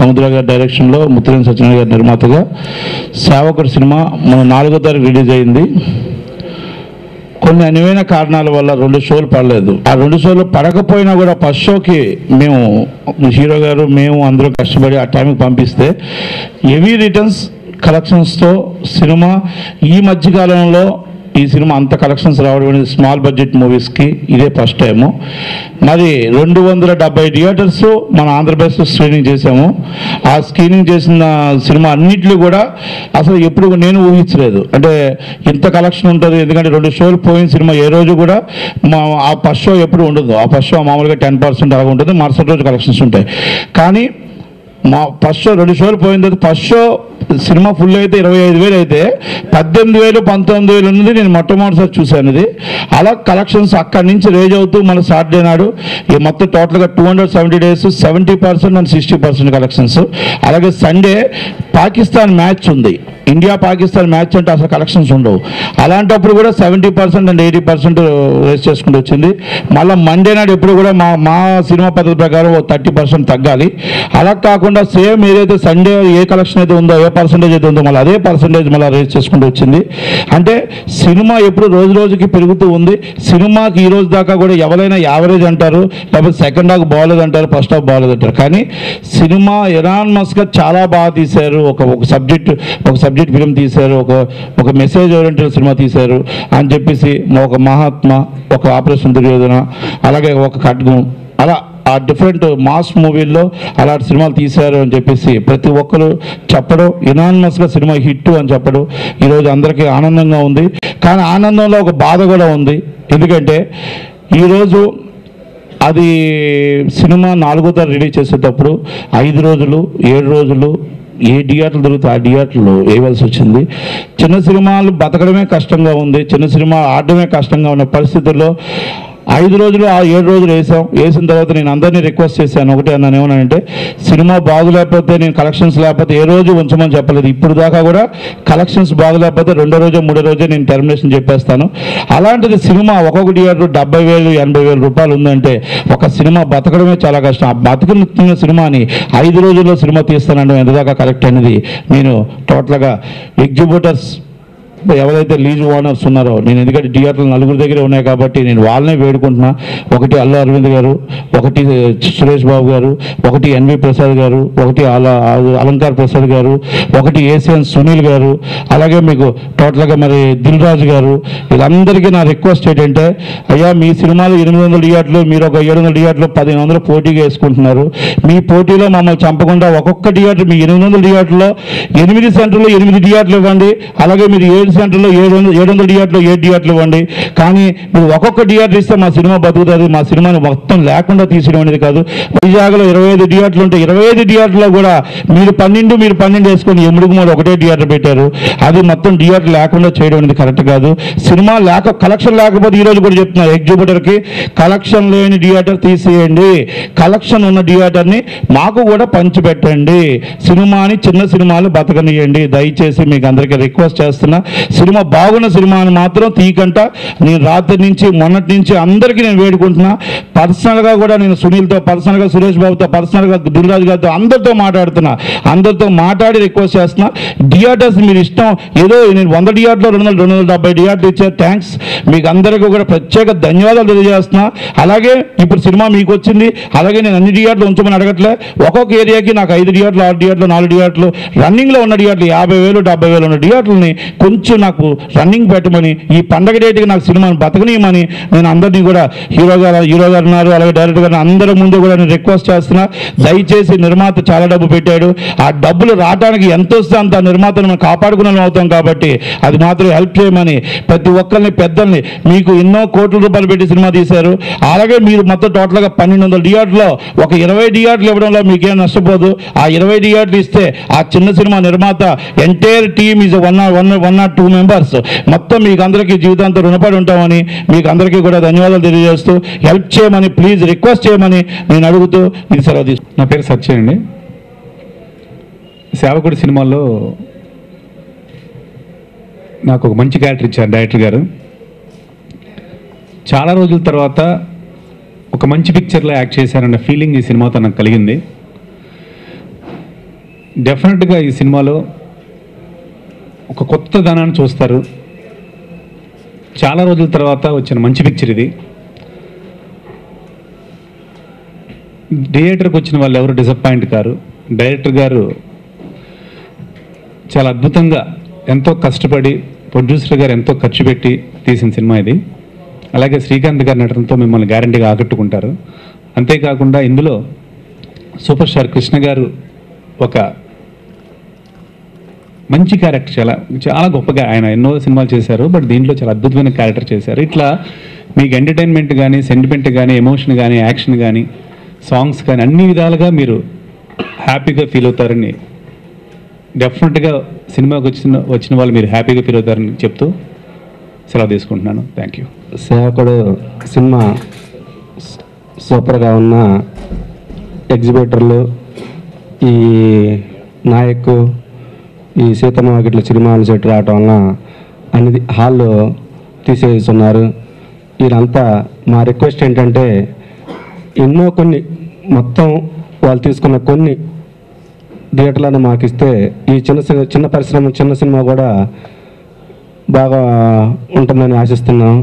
సముద్ర గారి డైరెక్షన్లో ముత్తులేని సత్యనారాయణ గారి నిర్మాతగా సేవకుడు సినిమా మన 4వ తారీఖు రిలీజ్ అయింది. కొన్ని అనువైన కారణాల వల్ల 2 షోలు పడలేదు. ఆ 2 షోలు పడకపోయినా కూడా ఫస్ట్ షోకి మేము హీరో గారు మేము అందరూ కష్టపడి ఆ టైంకి పంపిస్తే హెవీ రిటర్న్స్ కలెక్షన్స్తో సినిమా ఈ మధ్యకాలంలో ఈ సినిమా అంత కలెక్షన్స్ రావడం అనేది స్మాల్ బడ్జెట్ మూవీస్కి ఇదే ఫస్ట్ టైము. మరి 270 థియేటర్స్ మన ఆంధ్రప్రదేశ్లో స్క్రీనింగ్ చేసాము. ఆ స్క్రీనింగ్ చేసిన సినిమా అన్నింటిలో కూడా అసలు ఎప్పుడు నేను ఊహించలేదు అంటే ఇంత కలెక్షన్ ఉంటుంది. ఎందుకంటే 2 షోలు పోయిన సినిమా ఏ రోజు కూడా ఆ ఫస్ట్ షో ఎప్పుడు ఉండదు. ఆ ఫస్ట్ షో మామూలుగా 10% అలాగ ఉంటుంది, మరుసటి రోజు కలెక్షన్స్ ఉంటాయి. కానీ మా ఫస్ట్ షో 2 షోలు పోయిన తర్వాత ఫస్ట్ షో సినిమా ఫుల్ అయితే 25,000 అయితే 18,000 19,000 ఉన్నది నేను మొట్టమొదటిసారి చూశాను. ఇది అలా కలెక్షన్స్ అక్కడి నుంచి రేజ్ అవుతూ మన సాటర్డే నాడు ఈ మొత్తం టోటల్గా 270 days 70% అండ్ 60% కలెక్షన్స్. అలాగే సండే పాకిస్తాన్ మ్యాచ్ ఉంది. ఇండియా పాకిస్తాన్ మ్యాచ్ అంటే అసలు కలెక్షన్స్ ఉండవు. అలాంటప్పుడు కూడా 70% అండ్ 80% రేస్ చేసుకుంటూ వచ్చింది. మళ్ళీ మండే నాడు ఎప్పుడు కూడా మా సినిమా పద్ధతి ప్రకారం 30% తగ్గాలి. అలా కాకుండా సేమ్ ఏదైతే సండే ఏ కలెక్షన్ అయితే ఉందో ఏ పర్సంటేజ్ అయితే ఉందో మళ్ళీ అదే పర్సంటేజ్ మళ్ళీ రేస్ చేసుకుంటూ వచ్చింది. అంటే సినిమా ఎప్పుడు రోజు రోజుకి పెరుగుతూ ఉంది. సినిమాకి ఈ రోజు దాకా కూడా ఎవరైనా యావరేజ్ అంటారు, లేకపోతే సెకండ్ హాఫ్ బాగోలేదు అంటారు, ఫస్ట్ హాఫ్ బాగోలేదు అంటారు. కానీ సినిమా ఎనానమస్గా చాలా బాగా తీశారు. ఒక సబ్జెక్ట్ ఫిలిం తీశారు, ఒక మెసేజ్ ఓరియంటెడ్ సినిమా తీశారు అని చెప్పేసి ఒక మహాత్మా, ఒక ఆపరేషన్ దుర్యోధన, అలాగే ఒక ఖడ్గం, అలా ఆ డిఫరెంట్ మాస్ మూవీల్లో అలాంటి సినిమాలు తీశారు అని చెప్పేసి ప్రతి ఒక్కరు చెప్పడం, యునానిమస్గా సినిమా హిట్ అని చెప్పడం ఈరోజు అందరికీ ఆనందంగా ఉంది. కానీ ఆనందంలో ఒక బాధ కూడా ఉంది. ఎందుకంటే ఈరోజు అది సినిమా 4వ తారీఖు రిలీజ్ చేసేటప్పుడు 5 రోజులు 7 రోజులు ఏ థియేటర్లు దొరికితే ఆ థియేటర్లు వేయవలసి వచ్చింది. చిన్న సినిమాలు బతకడమే కష్టంగా ఉంది, చిన్న సినిమా ఆడడమే కష్టంగా ఉన్న పరిస్థితుల్లో 5 రోజులు 7 రోజులు వేసిన తర్వాత నేను అందరినీ రిక్వెస్ట్ చేశాను. ఒకటి అన్నాను, ఏమన్నానంటే సినిమా బాగులేకపోతే నేను కలెక్షన్స్ లేకపోతే ఏ రోజు ఉంచమని చెప్పలేదు. ఇప్పుడు దాకా కూడా కలెక్షన్స్ బాగులేకపోతే 2వ రోజు 3వ రోజే నేను టెర్మినేషన్ చెప్పేస్తాను. అలాంటిది సినిమా ఒక్కొక్క థియేటర్ 70,000 80,000 రూపాయలు ఉందంటే ఒక సినిమా బతకడమే చాలా కష్టం. ఆ బతుకున్న సినిమాని 5 రోజుల్లో సినిమా తీస్తానంటే ఎంతదాకా కరెక్ట్ అనేది నేను టోటల్గా ఎగ్జిబ్యూటర్స్ ఎవరైతే లీజ్ ఓనర్స్ ఉన్నారో, నేను ఎందుకంటే థియేటర్లు 4 దగ్గరే ఉన్నాయి కాబట్టి నేను వాళ్ళనే వేడుకుంటున్నా. ఒకటి అల్లు అరవింద్ గారు, ఒకటి సురేష్ బాబు గారు, ఒకటి ఎన్వి ప్రసాద్ గారు, ఒకటి అలంకార్ ప్రసాద్ గారు, ఒకటి ఏసియన్ సునీల్ గారు, అలాగే మీకు టోటల్గా మరి దిల్ రాజు గారు, వీళ్ళందరికీ నా రిక్వెస్ట్ ఏంటంటే అయ్యా మీ సినిమాలు 800 థియేటర్లు, మీరు ఒక 700 థియేటర్లు 1500 పోటీగా వేసుకుంటున్నారు. మీ పోటీలో మమ్మల్ని చంపకుండా ఒక్కొక్క థియేటర్ మీ 800 థియేటర్లో 8 సెంటర్లో 8 థియేటర్లు ఇవ్వండి. అలాగే మీరు 7 సెంటర్లో 700 థియేటర్లో 7 థియేటర్లు ఇవ్వండి. కానీ మీరు ఒక్కొక్క థియేటర్ ఇస్తే మా సినిమా బతుకుతుంది. మా సినిమాని మొత్తం లేకుండా తీసేయడం అనేది కాదు. వైజాగ్లో 25 థియేటర్లు ఉంటే 25 థియేటర్లో కూడా మీరు 12 వేసుకొని ఎముడుగు మూడు ఒకటే థియేటర్ పెట్టారు. అది మొత్తం థియేటర్ లేకుండా చేయడం అనేది కరెక్ట్ కాదు. సినిమా కలెక్షన్ లేకపోతే ఈరోజు కూడా చెప్తున్నా ఎగ్జిబ్యూటర్కి, కలెక్షన్ లేని థియేటర్ తీసేయండి, కలెక్షన్ ఉన్న థియేటర్ని మాకు కూడా పంచిపెట్టండి. సినిమాని చిన్న సినిమాలు బతకనియండి. దయచేసి మీకు అందరికీ రిక్వెస్ట్ చేస్తున్నా. సినిమా బాగున్న సినిమాని మాత్రం తీయకంట. నేను రాత్రి నుంచి మొన్నటి నుంచి అందరికీ నేను వేడుకుంటున్నా. పర్సనల్గా కూడా నేను సునీల్తో, పర్సనల్గా సురేష్ బాబుతో, పర్సనల్గా దిల్రాజు గారితో అందరితో మాట్లాడుతున్నా. అందరితో మాట్లాడి రిక్వెస్ట్ చేస్తున్నా. థియేటర్స్ మీరు ఇష్టం, ఏదో నేను 100 థియేటర్లో 270 థియేటర్లు ఇచ్చారు. థ్యాంక్స్, మీకు అందరికీ కూడా ప్రత్యేక ధన్యవాదాలు తెలియజేస్తున్నా. అలాగే ఇప్పుడు సినిమా మీకు వచ్చింది, అలాగే నేను అన్ని థియేటర్లు ఉంచమని అడగట్లే. ఒక్కొక్క ఏరియాకి నాకు 5 థియేటర్లు 6 థియేటర్లు 4 థియేటర్లు రన్నింగ్లో ఉన్న థియేటర్లు 50,000 70,000 ఉన్న థియేటర్లని కొంచెం నాకు రన్నింగ్ పెట్టమని, ఈ పండగ డేట్కి నాకు సినిమాని బతకనీయమని నేను అందరినీ కూడా హీరో గారు ఉన్నారు, అలాగే డైరెక్టర్ గారు అందరి ముందు కూడా నేను రిక్వెస్ట్ చేస్తున్నా. దయచేసి నిర్మాత చాలా డబ్బు పెట్టాడు. ఆ డబ్బులు రావడానికి ఎంత వస్తే అంత నిర్మాతను మనం కాపాడుకునే అవుతాం కాబట్టి అది మాత్రం హెల్ప్ చేయమని ప్రతి ఒక్కరిని పెద్దల్ని, మీకు ఎన్నో కోట్ల రూపాయలు పెట్టి సినిమా తీశారు. అలాగే మీరు మొత్తం టోటల్గా 1200 థియేటర్లో ఒక 20 థియేటర్లు ఇవ్వడంలో మీకేం నష్టపోదు. ఆ 20 థియేటర్లు ఇస్తే ఆ చిన్న సినిమా నిర్మాత entire team is 1 or 2 members మొత్తం మీకు అందరికీ జీవితాంతం రుణపడి ఉంటామని మీకు అందరికీ కూడా ధన్యవాదాలు తెలియజేస్తూ హెల్ప్ చేయమని ప్లీజ్ రిక్వెస్ట్ చేయమని నేను అడుగుతూ ఇది సెలవు తీసుకుంటాను. నా పేరు సత్య అండి. సేవకుడి సినిమాలో నాకు ఒక మంచి క్యారెక్టర్ ఇచ్చారు డైరెక్టర్ గారు. చాలా రోజుల తర్వాత ఒక మంచి పిక్చర్లో యాక్ట్ చేశారన్న ఫీలింగ్ ఈ సినిమాతో నాకు కలిగింది. డెఫినెట్గా ఈ సినిమాలో ఒక కొత్త ధనాన్ని చూస్తారు. చాలా రోజుల తర్వాత వచ్చిన మంచి పిక్చర్ ఇది. థియేటర్కి వచ్చిన వాళ్ళు ఎవరు డిసప్పాయింట్ కారు. డైరెక్టర్ గారు చాలా అద్భుతంగా ఎంతో కష్టపడి, ప్రొడ్యూసర్ గారు ఎంతో ఖర్చు పెట్టి తీసిన సినిమా ఇది. అలాగే శ్రీకాంత్ గారి నటనతో మిమ్మల్ని గ్యారంటీగా ఆకట్టుకుంటారు. అంతేకాకుండా ఇందులో సూపర్ స్టార్ కృష్ణ గారు ఒక మంచి క్యారెక్టర్, చాలా చాలా గొప్పగా ఆయన ఎన్నో సినిమాలు చేశారు, బట్ దీంట్లో చాలా అద్భుతమైన క్యారెక్టర్ చేశారు. ఇట్లా మీకు ఎంటర్టైన్మెంట్ కానీ, సెంటిమెంట్ కానీ, ఎమోషన్ కానీ, యాక్షన్ కానీ, సాంగ్స్ కానీ అన్ని విధాలుగా మీరు హ్యాపీగా ఫీల్ అవుతారని, డెఫినెట్గా సినిమాకి వచ్చిన వాళ్ళు మీరు హ్యాపీగా ఫీల్ అవుతారని చెప్తూ సెలవు తీసుకుంటున్నాను. Thank you. సేవకుడు సినిమా సూపర్గా ఉన్న ఎగ్జిబిటర్లు, ఈ నాయక్, ఈ సీతమ్మ వాకిట్ల సినిమాలు సెట్ రావటం వలన అన్ని హాల్లో తీసేస్తున్నారు. వీరంతా మా రిక్వెస్ట్ ఏంటంటే ఎన్నో కొన్ని మొత్తం వాళ్ళు తీసుకున్న కొన్ని థియేటర్లను మాకు ఇస్తే ఈ చిన్న పరిశ్రమ, చిన్న సినిమా కూడా బాగా ఉంటుందని ఆశిస్తున్నాం.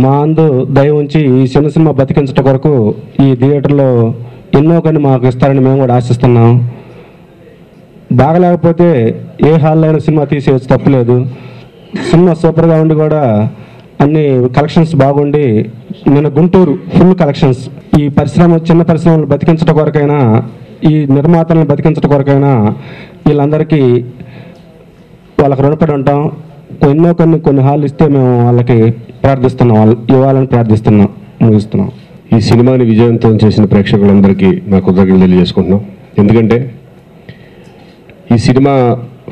మా అందు దయ ఉంచి ఈ చిన్న సినిమా బతికించడం కొరకు ఈ థియేటర్లో ఎన్నో కొన్ని మాకు ఇస్తారని మేము కూడా ఆశిస్తున్నాం. బాగలేకపోతే ఏ హాల్లో అయినా సినిమా తీసేయచ్చు, తప్పులేదు. సినిమా సూపర్గా ఉండి కూడా అన్ని కలెక్షన్స్ బాగుండి, నిన్న గుంటూరు ఫుల్ కలెక్షన్స్. ఈ పరిశ్రమ, చిన్న పరిశ్రమలు బతికించడం కొరకైనా, ఈ నిర్మాతలను బతికించడం కొరకైనా వీళ్ళందరికీ వాళ్ళకి రుణపడి ఉంటాం. ఎన్నో కొన్ని హాళ్ళు ఇస్తే మేము వాళ్ళకి ప్రార్థిస్తున్నాం, వాళ్ళు ఇవ్వాలని ప్రార్థిస్తున్నాం, ముగిస్తున్నాం. ఈ సినిమాని విజయవంతం చేసిన ప్రేక్షకులందరికీ నా కృతజ్ఞతలు తెలియజేసుకుంటున్నాం. ఎందుకంటే ఈ cinema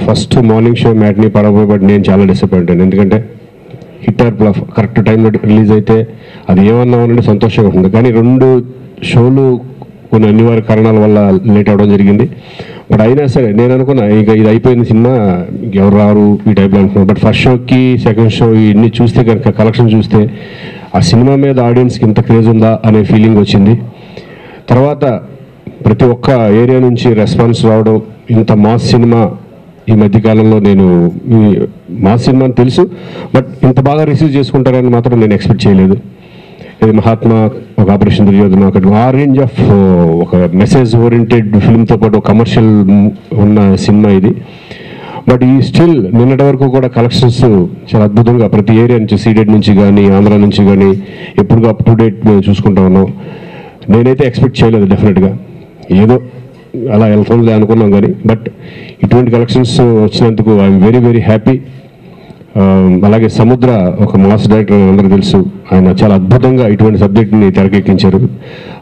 first morning show matinee పడబోబట్టి నేను చాలా డిసప్పాయింట్ అయ్యాను. ఎందుకంటే హిట్ ఆర్ ఫ్లాప్ కరెక్ట్ టైంలో రిలీజ్ అయితే అది ఏమన్నామనంటే సంతోషంగా ఉంటుంది. కానీ 2 షోలు కొన్ని అనివార్య కారణాల వల్ల లేట్ అవ్వడం జరిగింది. బట్ అయినా సరే నేను అనుకున్నా ఇక ఇది అయిపోయింది సినిమా, ఎవరు రారు ఈ టైప్లో అనుకున్నాను. బట్ ఫస్ట్ షోకి సెకండ్ షో ఇన్ని చూస్తే కనుక, కలెక్షన్ చూస్తే ఆ సినిమా మీద ఆడియన్స్కి ఇంత క్రేజ్ ఉందా అనే ఫీలింగ్ వచ్చింది. తర్వాత ప్రతి ఒక్క ఏరియా నుంచి రెస్పాన్స్ రావడం, ఇంత మాస్ సినిమా ఈ మధ్యకాలంలో నేను మాస్ సినిమా అని తెలుసు, బట్ ఇంత బాగా రిసీవ్ చేసుకుంటారని మాత్రం నేను ఎక్స్పెక్ట్ చేయలేదు. ఇది మహాత్మా, ఒక ఆపరేషన్ దుర్యోధన, ఒకటి ఆ రేంజ్ ఆఫ్ ఒక మెసేజ్ ఓరియంటెడ్ ఫిల్మ్తో పాటు ఒక కమర్షియల్ ఉన్న సినిమా ఇది. బట్ ఈ స్టిల్ నిన్నటి వరకు కూడా కలెక్షన్స్ చాలా అద్భుతంగా ప్రతి ఏరియా నుంచి, సీడెడ్ నుంచి కానీ, ఆంధ్ర నుంచి కానీ ఎప్పుడు అప్ టు డేట్ మేము చూసుకుంటా ఉన్నాం. నేనైతే ఎక్స్పెక్ట్ చేయలేదు డెఫినెట్గా, ఏదో అలా వెళ్తుంది అనుకున్నాం కానీ, బట్ ఇటువంటి కలెక్షన్స్ వచ్చినందుకు ఐఎమ్ వెరీ వెరీ హ్యాపీ. అలాగే సముద్ర ఒక మాస్ డైరెక్టర్, అందరికీ తెలుసు, ఆయన చాలా అద్భుతంగా ఇటువంటి సబ్జెక్ట్ని తెరకెక్కించారు.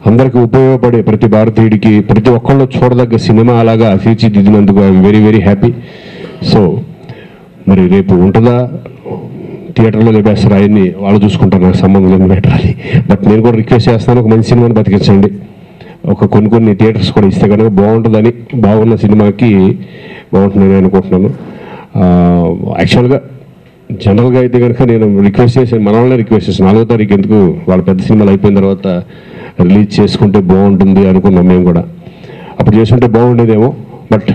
అందరికీ ఉపయోగపడే, ప్రతి భారతీయుడికి, ప్రతి ఒక్కళ్ళు చూడదగ్గ సినిమా అలాగా తీర్చిదిద్దినందుకు I'm very very happy. So మరి రేపు ఉంటుందా థియేటర్లో లేపేస్తారు, ఆయన్ని వాళ్ళు చూసుకుంటారు, నాకు సంబంధం లేదు మ్యాటర్ అది. బట్ నేను కూడా రిక్వెస్ట్ చేస్తాను, ఒక మంచి సినిమాని బతికించండి, ఒక కొన్ని థియేటర్స్ కూడా ఇస్తే కనుక బాగుంటుందని, బాగున్న సినిమాకి బాగుంటుందని అనుకుంటున్నాను. యాక్చువల్గా జనరల్గా అయితే కనుక నేను రిక్వెస్ట్ చేశాను, మన వాళ్ళనే రిక్వెస్ట్ చేశాను, 4వ తారీఖు ఎందుకు వాళ్ళ పెద్ద సినిమాలు అయిపోయిన తర్వాత రిలీజ్ చేసుకుంటే బాగుంటుంది అనుకున్నాం మేము కూడా. అప్పుడు చేసుకుంటే బాగుండేదేమో, బట్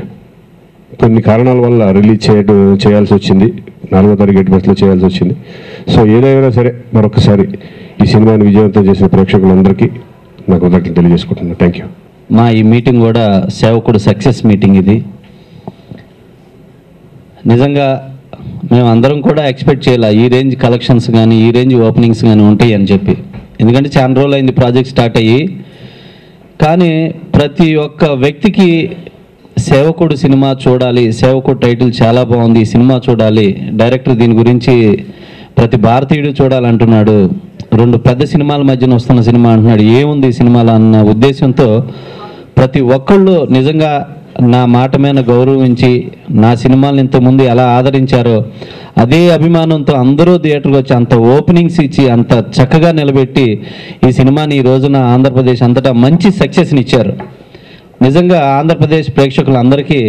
కొన్ని కారణాల వల్ల రిలీజ్ చేయాల్సి వచ్చింది, 4వ తారీఖు ఎట్టి బస్సులో చేయాల్సి వచ్చింది. సో ఏదైనా సరే మరొకసారి ఈ సినిమాని విజయవంతం చేసిన ప్రేక్షకులందరికీ నాకు కృతజ్ఞతలు తెలియజేసుకుంటున్నాను. Thank you. మా ఈ మీటింగ్ కూడా సేవకుడు సక్సెస్ మీటింగ్. ఇది నిజంగా మేము అందరం కూడా ఎక్స్పెక్ట్ చేయాలి ఈ రేంజ్ కలెక్షన్స్ కానీ, ఈ రేంజ్ ఓపెనింగ్స్ కానీ ఉంటాయి అని చెప్పి. ఎందుకంటే చాలా రోజులు అయింది ప్రాజెక్ట్ స్టార్ట్ అయ్యి. కానీ ప్రతి ఒక్క వ్యక్తికి సేవకుడు సినిమా చూడాలి, సేవకుడు టైటిల్ చాలా బాగుంది, ఈ సినిమా చూడాలి, డైరెక్టర్ దీని గురించి ప్రతి భారతీయుడు చూడాలంటున్నాడు, 2 పెద్ద సినిమాల మధ్యన వస్తున్న సినిమా అంటున్నాడు, ఏముంది ఈ సినిమాలో అన్న ఉద్దేశంతో ప్రతి ఒక్కళ్ళు నిజంగా నా మాట మీద గౌరవించి, నా సినిమాలను ఇంతకుముందు ఎలా ఆదరించారో అదే అభిమానంతో అందరూ థియేటర్కి వచ్చి అంత ఓపెనింగ్స్ ఇచ్చి అంత చక్కగా నిలబెట్టి ఈ సినిమాని ఈ రోజున ఆంధ్రప్రదేశ్ అంతటా మంచి సక్సెస్ని ఇచ్చారు. నిజంగా ఆంధ్రప్రదేశ్ ప్రేక్షకులందరికీ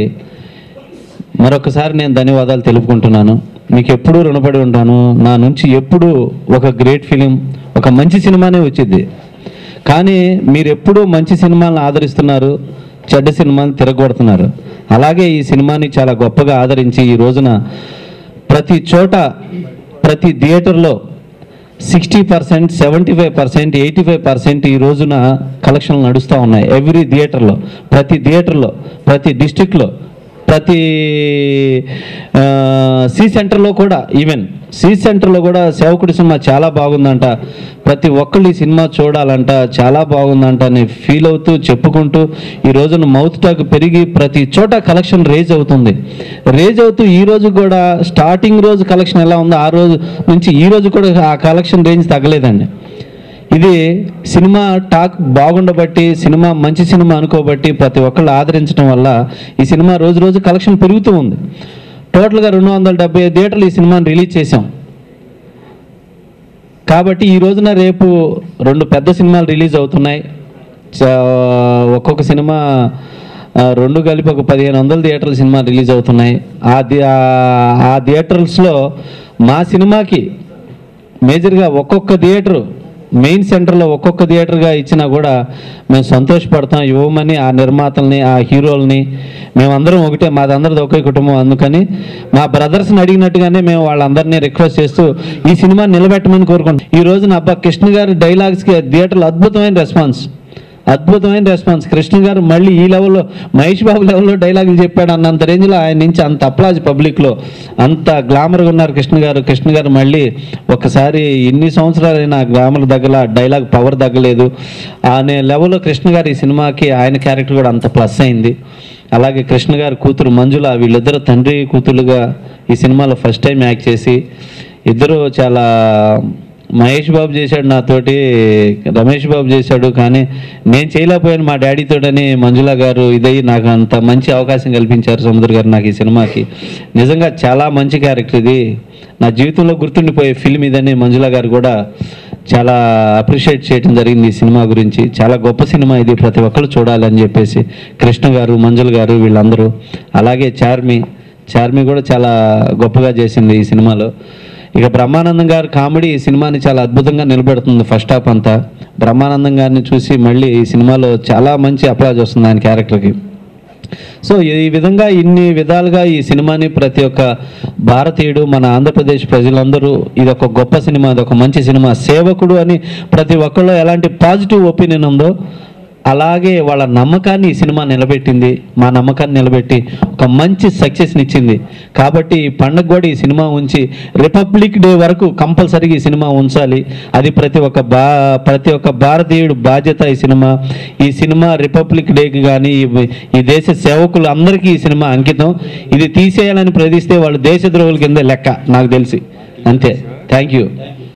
మరొకసారి నేను ధన్యవాదాలు తెలుపుకుంటున్నాను. మీకు ఎప్పుడూ రుణపడి ఉంటాను. నా నుంచి ఎప్పుడూ ఒక గ్రేట్ ఫిలిం, ఒక మంచి సినిమానే వచ్చింది. కానీ మీరు ఎప్పుడూ మంచి సినిమాలను ఆదరిస్తున్నారు, చెడ్డ సినిమాని తిరగొడుతున్నారు. అలాగే ఈ సినిమాని చాలా గొప్పగా ఆదరించి ఈ రోజున ప్రతి చోట ప్రతి థియేటర్లో 60%, 75%, 85% ఈ రోజున కలెక్షన్లు నడుస్తూ ఉన్నాయి. ఎవ్రీ థియేటర్లో, ప్రతి డిస్ట్రిక్ట్లో, ప్రతి సి సెంటర్లో కూడా, ఈవెన్ సి సెంటర్లో కూడా సేవకుడి సినిమా చాలా బాగుందంట, ప్రతి ఒక్కళ్ళు ఈ సినిమా చూడాలంట, చాలా బాగుందంట అని ఫీల్ అవుతూ చెప్పుకుంటూ ఈ రోజున మౌత్ టాక్ పెరిగి ప్రతి చోట కలెక్షన్ రేజ్ అవుతూ ఈ రోజు కూడా స్టార్టింగ్ రోజు కలెక్షన్ ఎలా ఉందో ఆ రోజు నుంచి ఈ రోజు కూడా ఆ కలెక్షన్ రేంజ్ తగ్గలేదండి. ఇది సినిమా టాక్ బాగుండబట్టి, సినిమా మంచి సినిమా అనుకోబట్టి ప్రతి ఒక్కళ్ళు ఆదరించడం వల్ల ఈ సినిమా రోజు రోజు కలెక్షన్ పెరుగుతూ ఉంది. టోటల్గా 275 థియేటర్లు ఈ సినిమాని రిలీజ్ చేసాం. కాబట్టి ఈ రోజున రేపు 2 పెద్ద సినిమాలు రిలీజ్ అవుతున్నాయి. ఒక్కొక్క సినిమా 2 కలిపి ఒక 1500 థియేటర్ల సినిమా రిలీజ్ అవుతున్నాయి. ఆ థియేటర్స్లో మా సినిమాకి మేజర్గా ఒక్కొక్క థియేటరు మెయిన్ సెంటర్లో ఒక్కొక్క థియేటర్గా ఇచ్చినా కూడా మేము సంతోషపడతాం. ఇవ్వమని ఆ నిర్మాతల్ని, ఆ హీరోల్ని మేమందరం ఒకటే, మాదందరిది ఒకే కుటుంబం. అందుకని మా బ్రదర్స్ని అడిగినట్టుగానే మేము వాళ్ళందరినీ రిక్వెస్ట్ చేస్తూ ఈ సినిమా నిలబెట్టమని కోరుకుంటాం. ఈ రోజున అబ్బా కృష్ణ గారి డైలాగ్స్కి థియేటర్లో అద్భుతమైన రెస్పాన్స్. కృష్ణ గారు మళ్ళీ ఈ లెవెల్లో, మహేష్ బాబు లెవెల్లో డైలాగులు చెప్పాడు అన్నంత రేంజ్లో ఆయన నుంచి అంత అప్లాజ్ పబ్లిక్లో, అంత గ్లామర్గా ఉన్నారు కృష్ణ గారు. మళ్ళీ ఒకసారి ఇన్ని సంవత్సరాలైనా గ్లామర్ దగ్గర డైలాగ్ పవర్ తగ్గలేదు అనే లెవెల్లో కృష్ణ గారు ఈ సినిమాకి ఆయన క్యారెక్టర్ కూడా అంత ప్లస్ అయింది. అలాగే కృష్ణ గారి కూతురు మంజుల, వీళ్ళిద్దరు తండ్రి కూతురుగా ఈ సినిమాలో ఫస్ట్ టైం యాక్ట్ చేసి, ఇద్దరు చాలా, మహేష్ బాబు చేశాడు నాతోటి, రమేష్ బాబు చేశాడు, కానీ నేను చేయలేకపోయాను మా డాడీతోటని మంజుల గారు ఇదయ్యి నాకు అంత మంచి అవకాశం కల్పించారు సముద్ర గారు నాకు ఈ సినిమాకి. నిజంగా చాలా మంచి క్యారెక్టర్ ఇది, నా జీవితంలో గుర్తుండిపోయే ఫిల్మ్ ఇదని మంజుల గారు కూడా చాలా అప్రిషియేట్ చేయడం జరిగింది ఈ సినిమా గురించి. చాలా గొప్ప సినిమా ఇది, ప్రతి ఒక్కరు చూడాలని చెప్పేసి కృష్ణ గారు, మంజుల గారు వీళ్ళందరూ. అలాగే చార్మి కూడా చాలా గొప్పగా చేసింది ఈ సినిమాలో. ఇక బ్రహ్మానందం గారు కామెడీ ఈ సినిమాని చాలా అద్భుతంగా నిలబెడుతుంది. ఫస్ట్ హాఫ్ అంతా బ్రహ్మానందం గారిని చూసి మళ్ళీ ఈ సినిమాలో చాలా మంచి అప్లాజ్ వస్తుంది ఆయన క్యారెక్టర్కి. సో ఈ విధంగా ఇన్ని విధాలుగా ఈ సినిమాని ప్రతి ఒక్క భారతీయుడు, మన ఆంధ్రప్రదేశ్ ప్రజలందరూ ఇదొక గొప్ప సినిమా, ఇదొక మంచి సినిమా, సేవకుడు అని ప్రతి ఒక్కళ్ళు ఎలాంటి పాజిటివ్ ఒపీనియన్ ఉందో అలాగే వాళ్ళ నమ్మకాన్ని ఈ సినిమా నిలబెట్టింది. మా నమ్మకాన్ని నిలబెట్టి ఒక మంచి సక్సెస్ని ఇచ్చింది. కాబట్టి ఈ పండుగ కూడా ఈ సినిమా ఉంచి రిపబ్లిక్ డే వరకు కంపల్సరీగా ఈ సినిమా ఉంచాలి. అది ప్రతి ఒక్క భారతీయుడు బాధ్యత. ఈ సినిమా రిపబ్లిక్ డేకి కానీ ఈ దేశ సేవకులు అందరికీ ఈ సినిమా అంకితం. ఇది తీసేయాలని ప్రయత్నిస్తే వాళ్ళు దేశద్రోహుల కింద లెక్క నాకు తెలిసి. అంతే. Thank you.